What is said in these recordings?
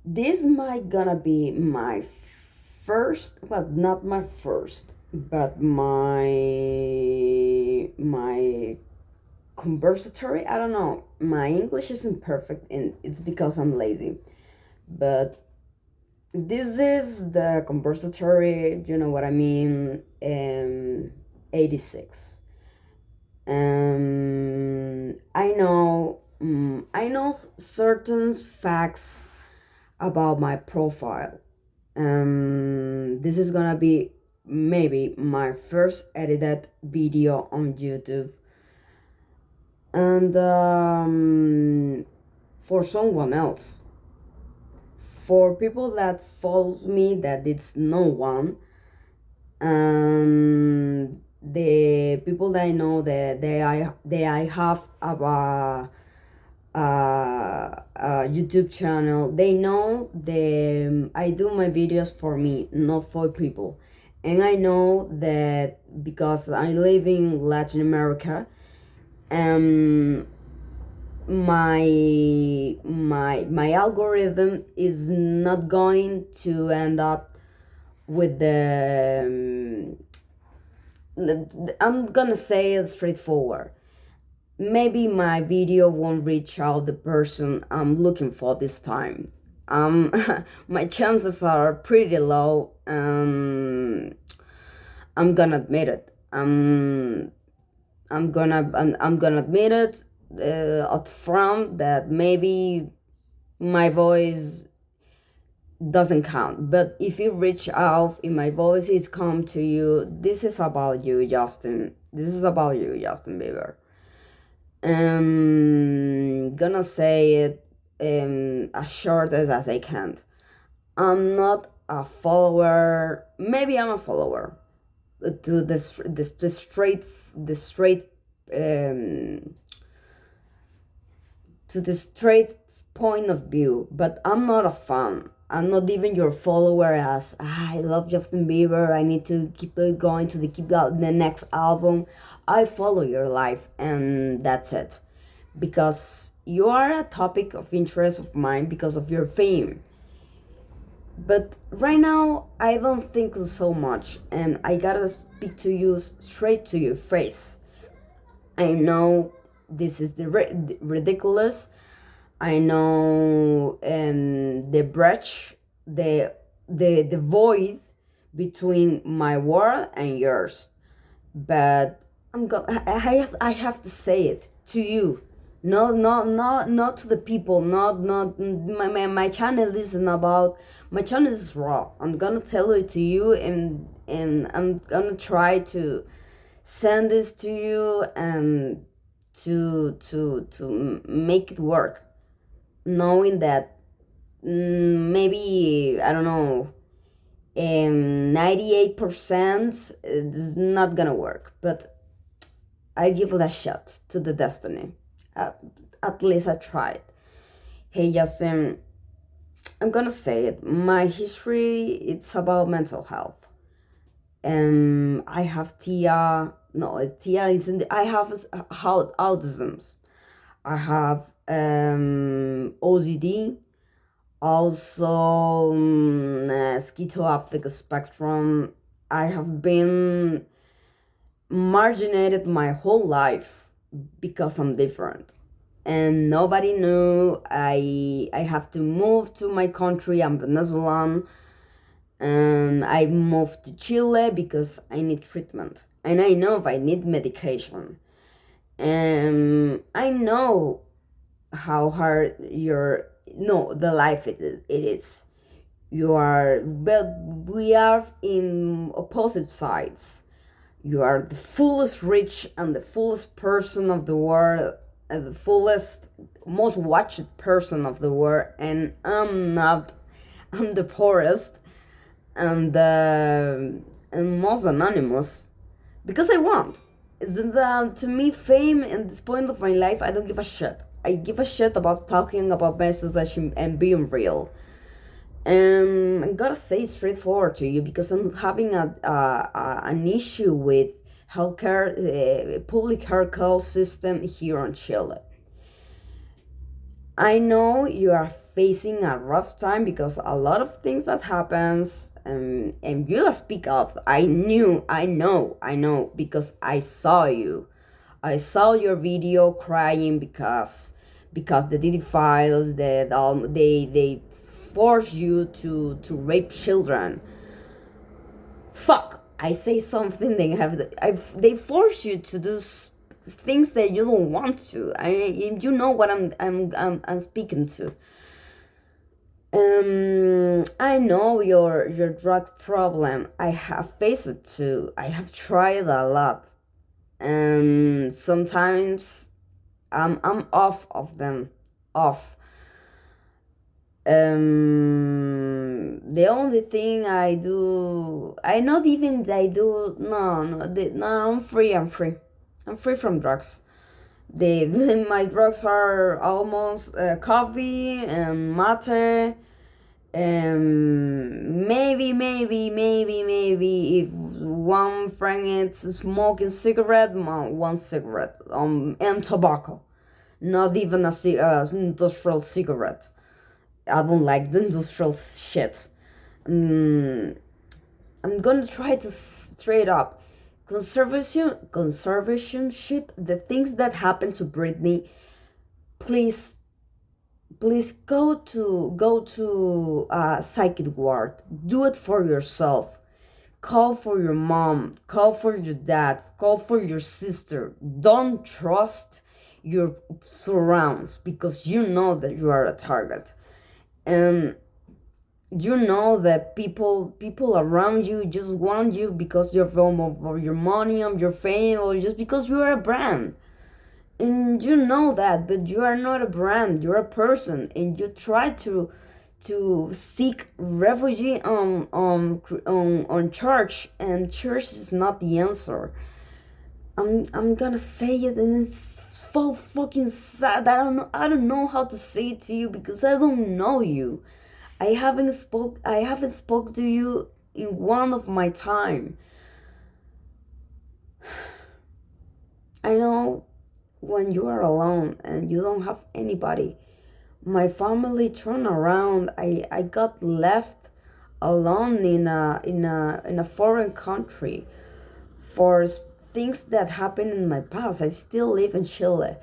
this might gonna be my first, well, not my first, but my conversatory. I don't know. My English isn't perfect, and it's because I'm lazy. But this is the conversatory. You know what I mean? 86. I know certain facts about my profile. This is gonna be maybe my first edited video on YouTube, and for someone else, for people that follows me, that it's no one. The people that I know, that I have a YouTube channel, they know the I do my videos for me, not for people. And I know that because I live in Latin America, um my algorithm is not going to end up with I'm gonna say it straightforward. Maybe my video won't reach out the person I'm looking for this time. Um, my chances are pretty low. I'm gonna admit it. I'm gonna admit it up front that maybe my voice doesn't count. But if you reach out, if my voice is come to you, this is about you, Justin. This is about you, Justin Bieber. Gonna say it as short as I can. I'm not a follower. Maybe I'm a follower to the straight um, to the straight point of view, but I'm not a fan. I'm not even your follower as I love Justin Bieber. I need to keep it going to keep out the next album. I follow your life and that's it. Because you are a topic of interest of mine because of your fame. But right now, I don't think so much, and I gotta speak to you straight to your face. I know this is ridiculous. I know the breach, the void between my world and yours. But I have to say it to you. Not to the people. Not my channel isn't about. My channel is raw. I'm gonna tell it to you, and I'm gonna try to send this to you and to make it work, knowing that maybe I don't know, 98% is not gonna work, but I give it a shot to the destiny. Uh, at least I tried. Hey, Justin, I'm gonna say it. My history, it's about mental health. I have TIA. No, TIA isn't. I have autisms. I have OCD. Also, schizoaffective spectrum. I have been marginated my whole life because I'm different, and nobody knew. I have to move to my country. I'm Venezuelan, and I moved to Chile because I need treatment, and I know if I need medication, and I know how hard your no the life it is. You are, but we are in opposite sides. You are the fullest rich and the fullest person of the world, and the fullest, most watched person of the world, and I'm not. I'm the poorest and the and most anonymous because I want. Is that to me fame at this point of my life? I don't give a shit. I give a shit about talking about message and being real. And I gotta say straightforward to you because I'm having an issue with healthcare, public health system here in Chile. I know you are facing a rough time because a lot of things that happens, and you speak up. I know because I saw you. I saw your video crying because the DD files that they force you to rape children. Fuck! I say something they force you to do things that you don't want to. You know what I'm speaking to. I know your drug problem. I have faced it too. I have tried a lot, and sometimes I'm off of them, off. The only thing I do, I not even I do. No. I'm free from drugs. The my drugs are almost coffee and mate. Maybe if one friend is smoking cigarette, one cigarette, and tobacco, not even industrial cigarette. I don't like the industrial shit. um, I'm gonna try to straight up conservationship, the things that happened to Britney. Please, please go to psychic ward. Do it for yourself. Call for your mom, call for your dad, call for your sister. Don't trust your surrounds because you know that you are a target, and you know that people around you just want you because you're from or your money or your fame or just because you are a brand. And you know that, but you are not a brand, you're a person, and you try to seek refuge on church, and church is not the answer. I'm gonna say it, and it's so fucking sad. I don't know how to say it to you because I don't know you. I haven't spoke to you in one of my time. I know when you are alone and you don't have anybody. My family turned around. I got left alone in a foreign country for things that happened in my past. I still live in Chile.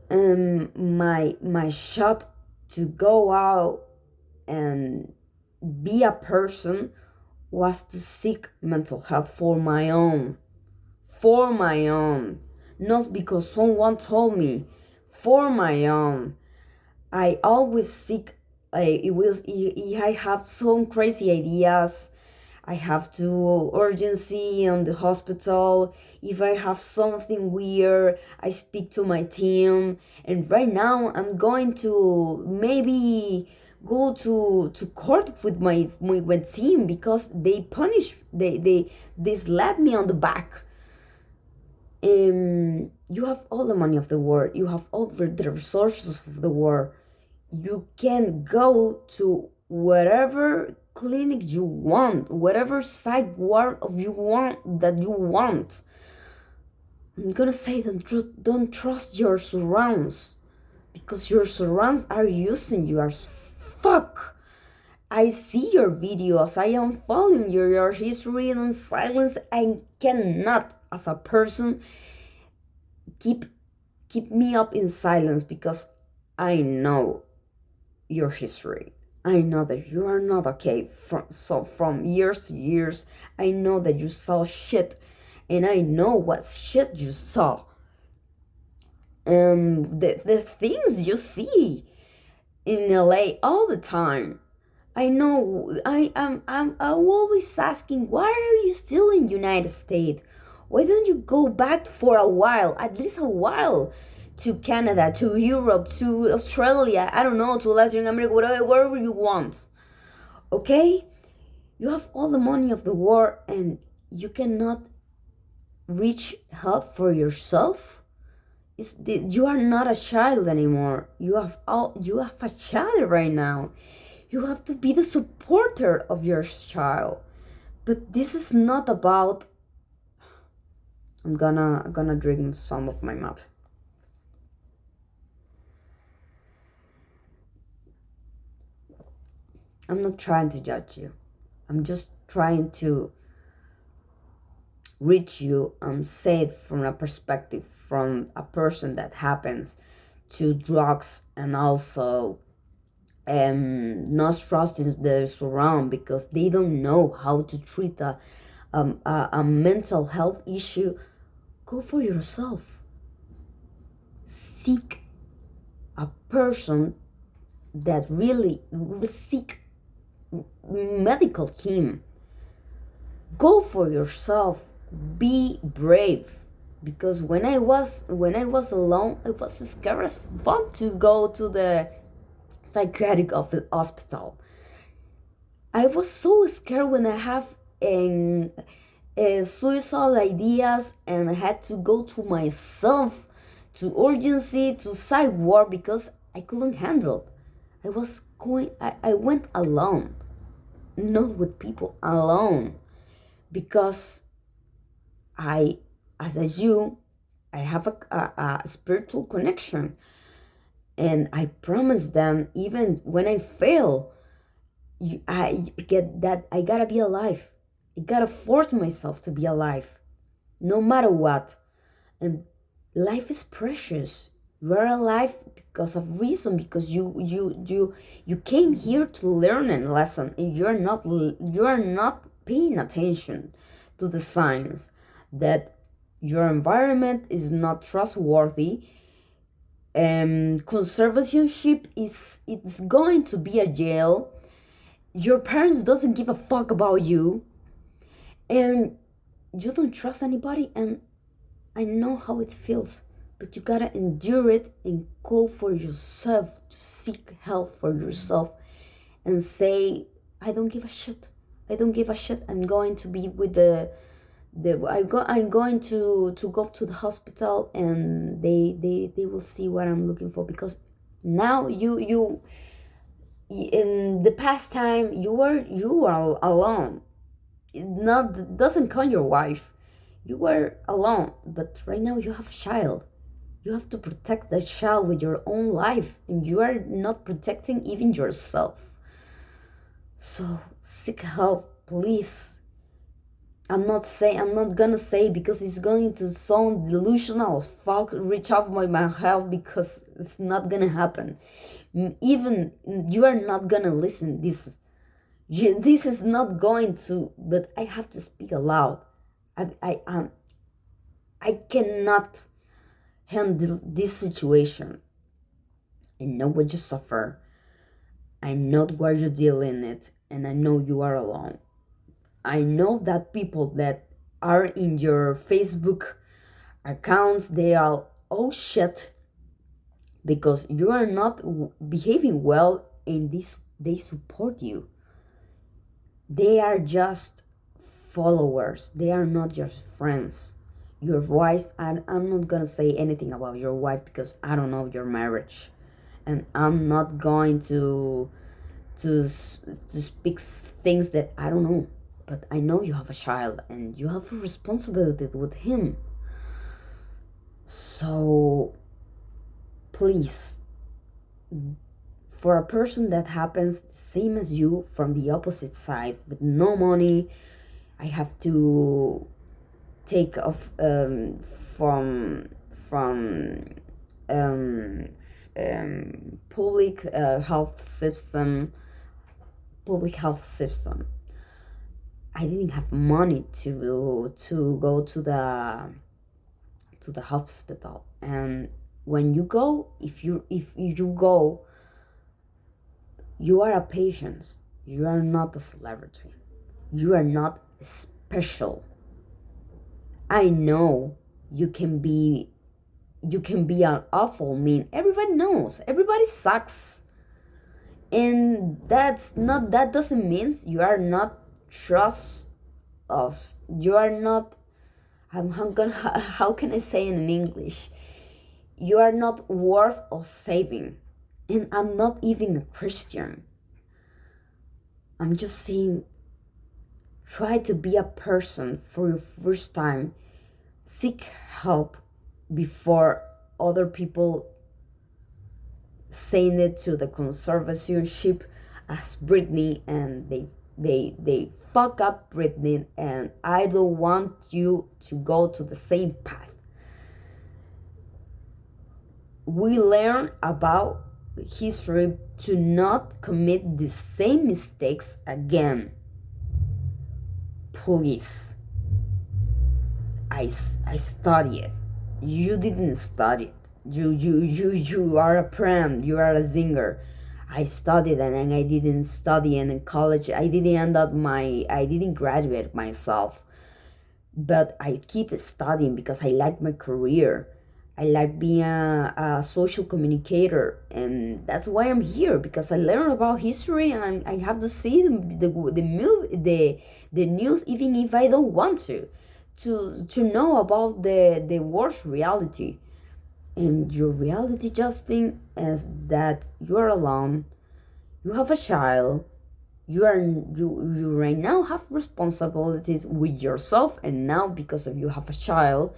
And my shot to go out and be a person was to seek mental health for my own, not because someone told me, for my own. I always seek. If I have some crazy ideas, I have to urgency on the hospital. If I have something weird, I speak to my team. And right now, I'm going to maybe go to court with my team because they slapped me on the back. You have all the money of the world. You have all the resources of the world. You can go to whatever clinic you want, whatever psych ward of you want that you want. I'm gonna say don't trust your surrounds because your surrounds are using you as fuck. I see your videos. I am following your history in silence. I cannot, as a person, keep keep me up in silence because I know your history. I know that you are not okay. From years to years, I know that you saw shit, and I know what shit you saw. The things you see in LA all the time. I know. I'm always asking, why are you still in United States? Why don't you go back for a while, at least a while, to Canada, to Europe, to Australia? I don't know, to Latin America, wherever you want. Okay, you have all the money of the world, and you cannot reach help for yourself. You are not a child anymore. You have a child right now. You have to be the supporter of your child. But this is not about. I'm gonna drink some of my mouth. I'm not trying to judge you. I'm just trying to reach you and say it from a perspective from a person that happens to drugs and also not trusting their surround because they don't know how to treat a mental health issue. Go for yourself. Seek a person that really seek medical team. Go for yourself. Be brave. Because when I was alone, it was scary as fuck to go to the psychiatric hospital. I was so scared when I have suicidal ideas and I had to go to myself to urgency to psych ward because I couldn't handle. I went alone, not with people, alone, because I, as you, I have a spiritual connection, and I promise them even when I fail, I get that I gotta be alive. I gotta force myself to be alive, no matter what. And life is precious. You are alive because of reason, because you came here to learn a lesson, and you are not paying attention to the signs that your environment is not trustworthy. Conservatorship is it's going to be a jail. Your parents doesn't give a fuck about you, and you don't trust anybody. And I know how it feels, but you gotta endure it and go for yourself to seek help for yourself and say, I don't give a shit. I don't give a shit. I'm going to be with I'm going to go to the hospital, and they will see what I'm looking for, because now you in the past time you are alone. It not doesn't count your wife. You were alone, but right now you have a child. You have to protect that child with your own life, and you are not protecting even yourself. So seek help, please. I'm not gonna say, because it's going to sound delusional. Fuck, reach out for my help, because it's not gonna happen. Even you are not gonna listen. This is not going to. But I have to speak aloud. I cannot handle this situation. I know what you suffer. I know why you're dealing it, and I know you are alone. I know that people that are in your Facebook accounts, they are all shit because you are not behaving well, and this they support you. They are just followers. They are not your friends. Your wife, and I'm not gonna say anything about your wife because I don't know your marriage, and I'm not going to speak things that I don't know. But I know you have a child and you have a responsibility with him. So please, for a person that happens the same as you from the opposite side with no money, I have to take off from um, public health system. Public health system. I didn't have money to go to the hospital. And when you go, if you go, you are a patient. You are not a celebrity. You are not special. I know you can be an awful mean. Everybody knows. Everybody sucks. And that doesn't mean you are not trust of you are not how can I say it in English? You are not worth of saving. And I'm not even a Christian. I'm just saying, try to be a person for your first time. Seek help before other people saying it to the conservatorship as Britney, and they fuck up Britney, and I don't want you to go to the same path. We learn about history to not commit the same mistakes again. Please. I study it. You didn't study it. You are a pram. You are a singer. I studied and I didn't study, and in college I didn't graduate myself, but I keep studying because I like my career. I like being a social communicator, and that's why I'm here, because I learn about history, and I have to see the news even if I don't want to know about the worst reality. And your reality, Justin, is that you are alone, you have a child, you right now have responsibilities with yourself, and now because of you have a child,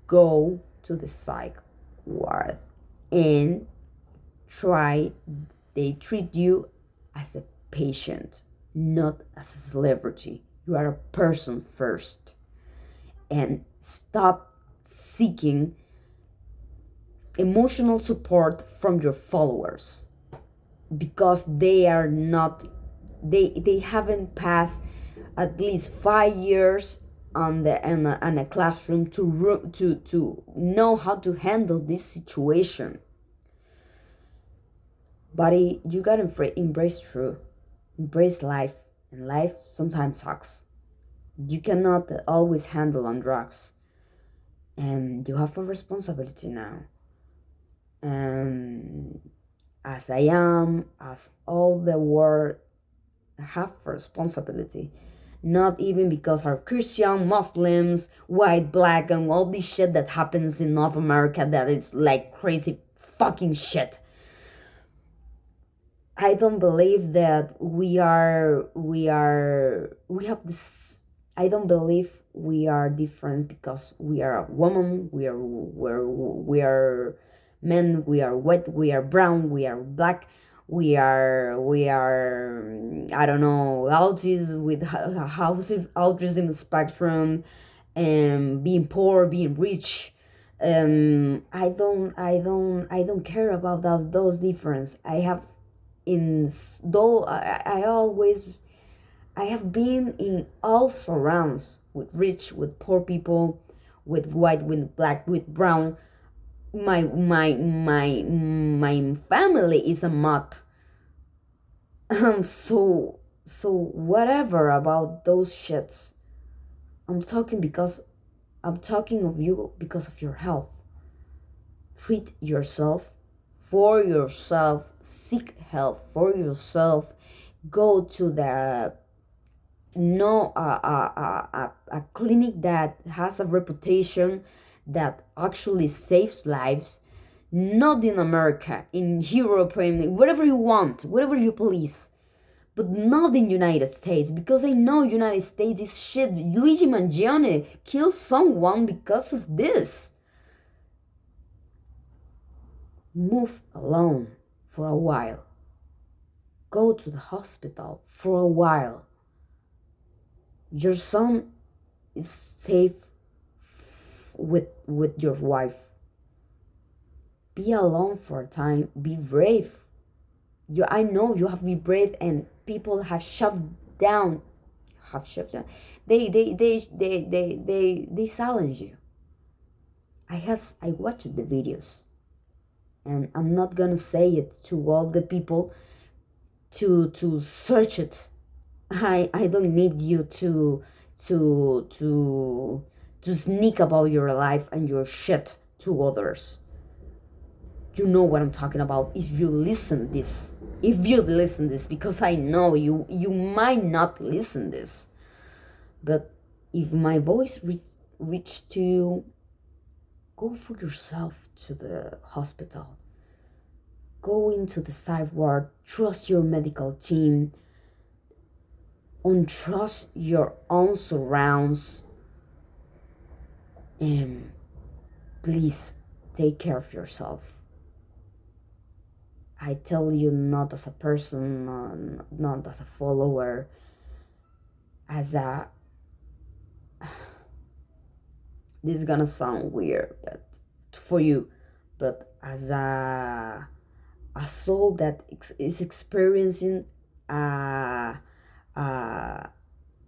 go to the psych ward and try they treat you as a patient, not as a celebrity. You are a person first, and stop seeking emotional support from your followers, because they are not they haven't passed at least 5 years on a classroom to know how to handle this situation. Buddy, you gotta embrace truth, embrace life, and life sometimes sucks. You cannot always handle on drugs, and you have a responsibility now. And as I am, as all the world have responsibility, not even because are Christian, Muslims, white, black, and all this shit that happens in North America that is like crazy fucking shit. I don't believe that we have this. I don't believe we are different because we are a woman, we are men, we are white, we are brown, we are black, we are I don't know, autism with autism spectrum, and being poor, being rich. I don't care about those difference. I have in though I always I have been in all surrounds, with rich, with poor people, with white, with black, with brown. My family is a mutt. So whatever about those shits. I'm talking of you because of your health. Treat yourself, for yourself, seek help for yourself. Go to the no a clinic that has a reputation, that actually saves lives, not in America, in Europe, and wherever you want, wherever you please, but not in United States, because I know United States is shit. Luigi Mangione killed someone because of this. Move alone for a while. Go to the hospital for a while. Your son is safe with your wife. Be alone for a time. Be brave. I know you have to be brave, and people have shoved down. Have shoved down. They silence you. I watched the videos, and I'm not gonna say it to all the people to search it. I don't need you to to sneak about your life and your shit to others. You know what I'm talking about if you listen this, because I know you might not listen this, but if my voice reach to you, go for yourself to the hospital, go into the psych ward, trust your medical team, untrust your own surrounds, and please take care of yourself. I tell you, not as a person, not as a follower, as a, this is gonna sound weird but for you, but as a soul that is experiencing a, a,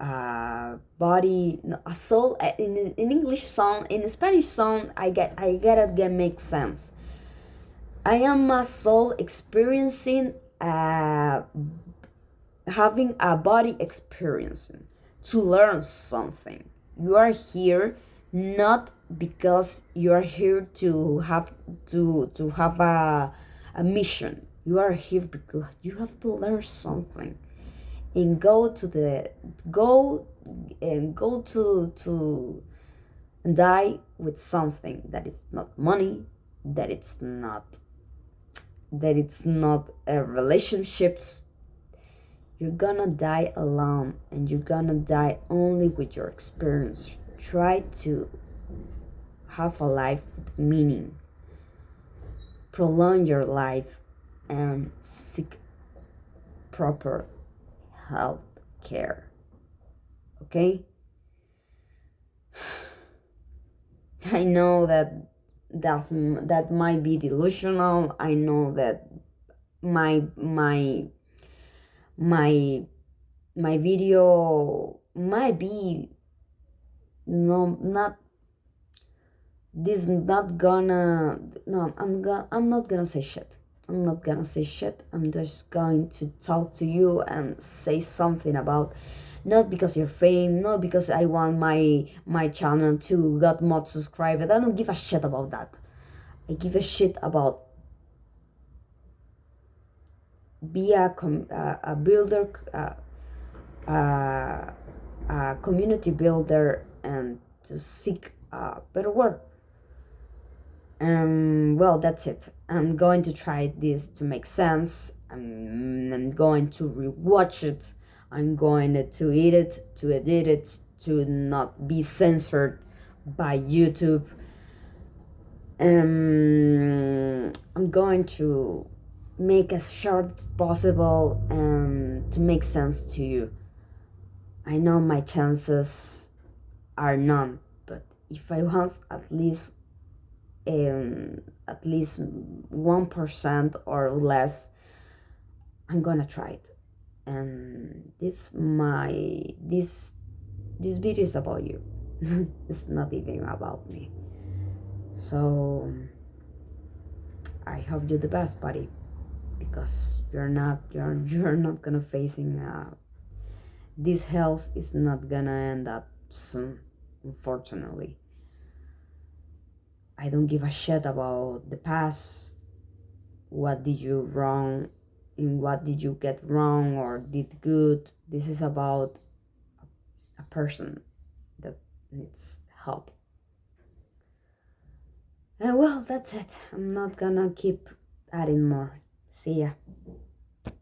a body, no, a soul, in English song, in Spanish song, I get it, get make sense. I am a soul experiencing, uh, having a body experiencing to learn something. You are here not because you are here to have a mission. You are here because you have to learn something and go go to die with something that is not money, that it's not relationships. You're gonna die alone, and you're gonna die only with your experience. Try to have a life with meaning, prolong your life, and seek proper health care. Okay? I know that might be delusional. I know that my my my my video might be, no, not, this not gonna, no, I'm not gonna say shit. I'm not gonna say shit. I'm just going to talk to you and say something about, not because you're fame, not because I want my channel to got more subscribers. I don't give a shit about that. I give a shit about be a builder, a community builder, and to seek a better world. Well, that's it. I'm going to try this to make sense. I'm going to rewatch it. I'm going to eat it, to edit it, to not be censored by YouTube. I'm going to make as short as possible and to make sense to you. I know my chances are none, but if I want at least 1% or less, I'm gonna try it. And this video is about you. It's not even about me. So I hope you the best, buddy, because you're not gonna facing this health is not gonna end up soon, unfortunately. I don't give a shit about the past. What did you wrong? In what did you get wrong or did good? This is about a person that needs help. And well, that's it. I'm not gonna keep adding more. See ya.